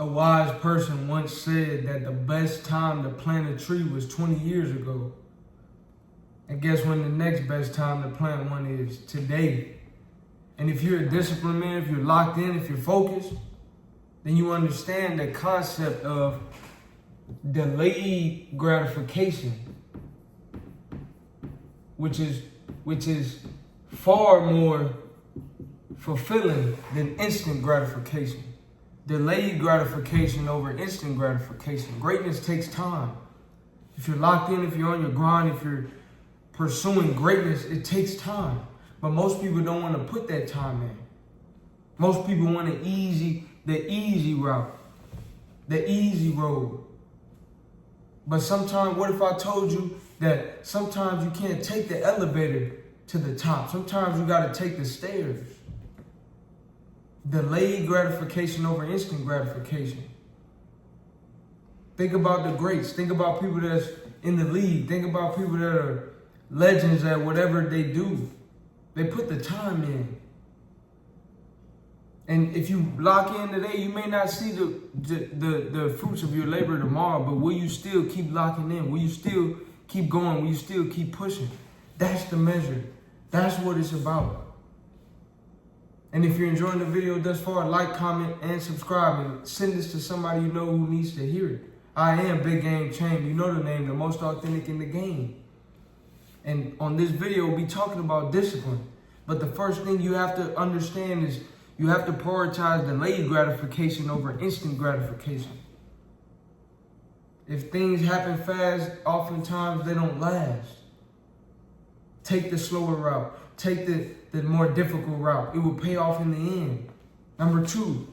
A wise person once said that the best time to plant a tree was 20 years ago. And guess when the next best time to plant one is? Today. And if you're a disciplined man, if you're locked in, if you're focused, then you understand the concept of delayed gratification, which is far more fulfilling than instant gratification. Delayed gratification over instant gratification. Greatness takes time. If you're locked in, if you're on your grind, if you're pursuing greatness, it takes time. But most people don't want to put that time in. Most people want the easy route, the easy road. But sometimes, what if I told you that sometimes you can't take the elevator to the top? Sometimes you got to take the stairs. Delayed gratification over instant gratification. Think about the greats. Think about people that's in the league. Think about people that are legends at whatever they do. They put the time in. And if you lock in today, you may not see the fruits of your labor tomorrow, but will you still keep locking in? Will you still keep going? Will you still keep pushing? That's the measure. That's what it's about. And if you're enjoying the video thus far, like, comment, and subscribe, and send this to somebody you know who needs to hear it. I am Big Game Champ. You know the name, the most authentic in the game. And on this video, we'll be talking about discipline. But the first thing you have to understand is you have to prioritize delayed gratification over instant gratification. If things happen fast, oftentimes they don't last. Take the slower route. Take the more difficult route. It will pay off in the end. Number 2,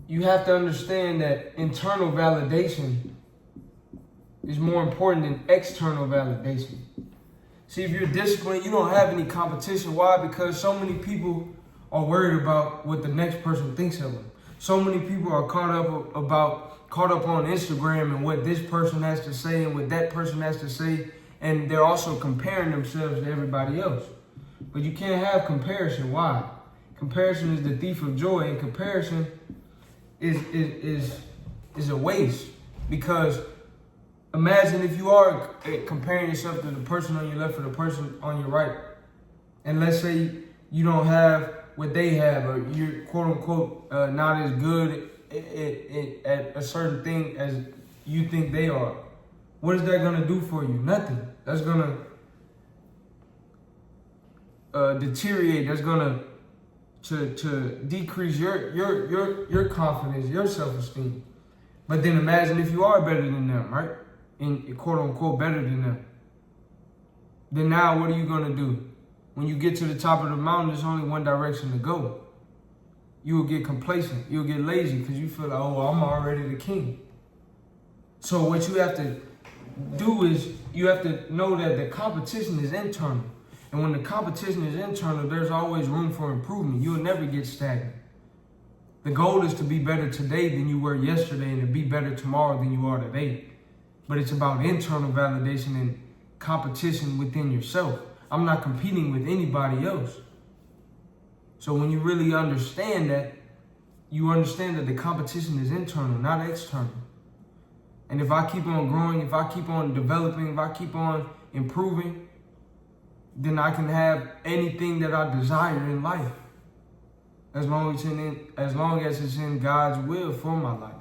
you have to understand that internal validation is more important than external validation. See, if you're disciplined, you don't have any competition. Why? Because so many people are worried about what the next person thinks of them. So many people are caught up on Instagram and what this person has to say and what that person has to say, and they're also comparing themselves to everybody else. But you can't have comparison. Why? Comparison is the thief of joy, and comparison is a waste. Because imagine if you are comparing yourself to the person on your left or the person on your right, and let's say you don't have what they have, or you're quote unquote not as good at a certain thing as you think they are. What is that gonna do for you? Nothing. That's gonna deteriorate. That's gonna to decrease your confidence, your self-esteem. But then imagine if you are better than them, right? And quote unquote better than them. Then now what are you gonna do? When you get to the top of the mountain, there's only one direction to go. You will get complacent. You'll get lazy because you feel like, oh, well, I'm already the king. So what you have to do is you have to know that the competition is internal. And when the competition is internal, there's always room for improvement. You'll never get stagnant. The goal is to be better today than you were yesterday and to be better tomorrow than you are today. But it's about internal validation and competition within yourself. I'm not competing with anybody else. So when you really understand that, you understand that the competition is internal, not external. And if I keep on growing, if I keep on developing, if I keep on improving, then I can have anything that I desire in life. As long as it's in God's will for my life.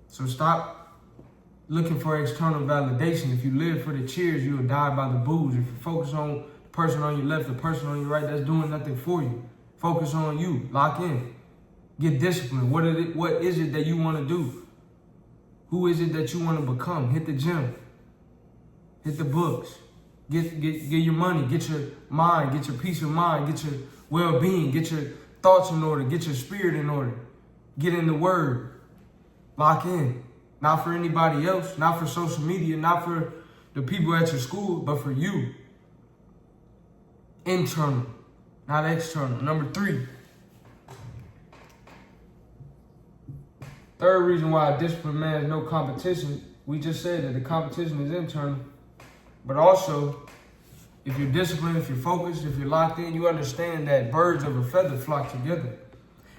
So stop looking for external validation. If you live for the cheers, you'll die by the boos. If you focus on the person on your left, the person on your right, that's doing nothing for you. Focus on you. Lock in. Get disciplined. What is it that you want to do? Who is it that you want to become? Hit the gym. Hit the books. Get your money. Get your mind. Get your peace of mind. Get your well-being. Get your thoughts in order. Get your spirit in order. Get in the word. Lock in. Not for anybody else, not for social media, not for the people at your school, but for you. Internal, not external. Number 3. Third reason why a disciplined man has no competition, we just said that the competition is internal. But also, if you're disciplined, if you're focused, if you're locked in, you understand that birds of a feather flock together.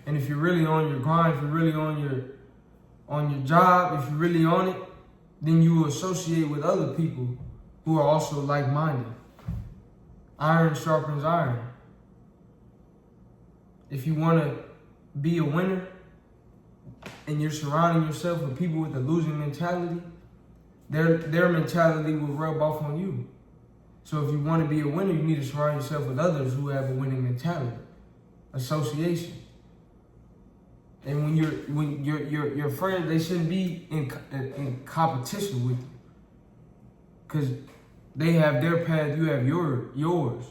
And if you're really on your grind, if you're really on your job, if you're really on it, then you will associate with other people who are also like-minded. Iron sharpens iron. If you want to be a winner and you're surrounding yourself with people with a losing mentality, their mentality will rub off on you. So if you want to be a winner, you need to surround yourself with others who have a winning mentality. Association. And when your friends, they shouldn't be in competition with you, because they have their path, you have yours.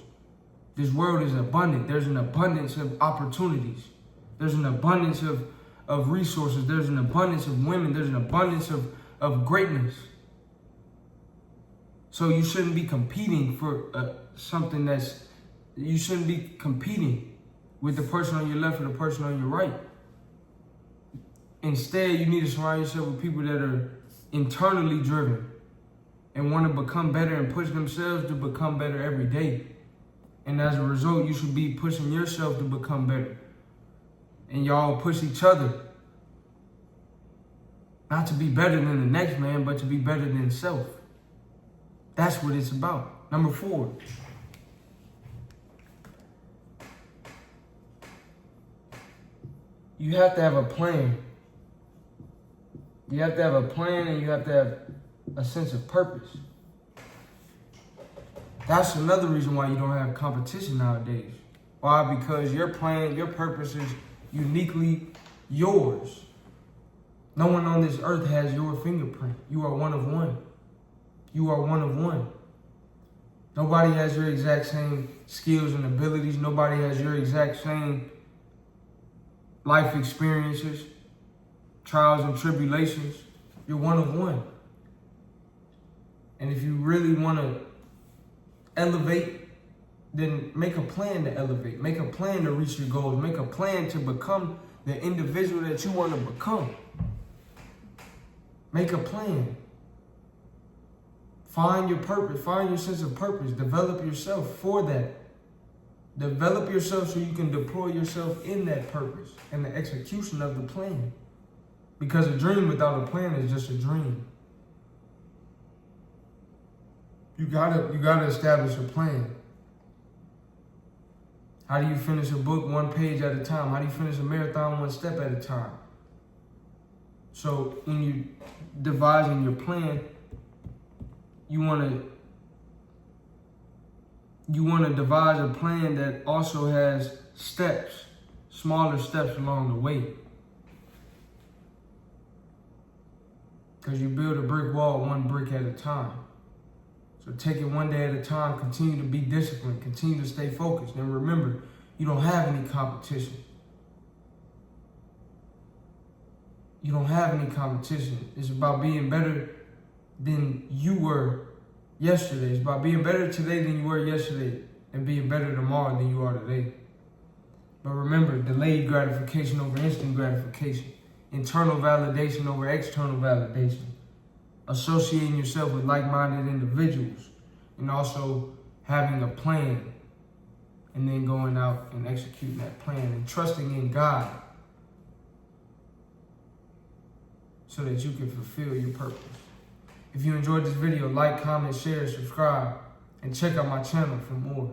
This world is abundant. There's an abundance of opportunities. There's an abundance of resources. There's an abundance of women. There's an abundance of greatness. So you shouldn't be competing for something you shouldn't be competing with the person on your left or the person on your right. Instead, you need to surround yourself with people that are internally driven and want to become better and push themselves to become better every day. And as a result, you should be pushing yourself to become better. And y'all push each other. Not to be better than the next man, but to be better than self. That's what it's about. Number 4. You have to have a plan. You have to have a plan, and you have to have a sense of purpose. That's another reason why you don't have competition nowadays. Why? Because your plan, your purpose is uniquely yours. No one on this earth has your fingerprint. You are one of one. You are one of one. Nobody has your exact same skills and abilities. Nobody has your exact same life experiences, trials and tribulations. You're one of one. And if you really want to elevate, then make a plan to elevate. Make a plan to reach your goals. Make a plan to become the individual that you want to become. Make a plan. Find your purpose. Find your sense of purpose. Develop yourself for that. Develop yourself so you can deploy yourself in that purpose and the execution of the plan. Because a dream without a plan is just a dream. You gotta establish a plan. How do you finish a book one page at a time? How do you finish a marathon one step at a time? So when you devising your plan, you wanna devise a plan that also has steps, smaller steps along the way. Because you build a brick wall one brick at a time. So take it one day at a time, continue to be disciplined, continue to stay focused. And remember, you don't have any competition. You don't have any competition. It's about being better than you were yesterday. It's about being better today than you were yesterday and being better tomorrow than you are today. But remember, delayed gratification over instant gratification. Internal validation over external validation. Associating yourself with like-minded individuals. And also having a plan. And then going out and executing that plan. And trusting in God. So that you can fulfill your purpose. If you enjoyed this video, like, comment, share, subscribe. And check out my channel for more.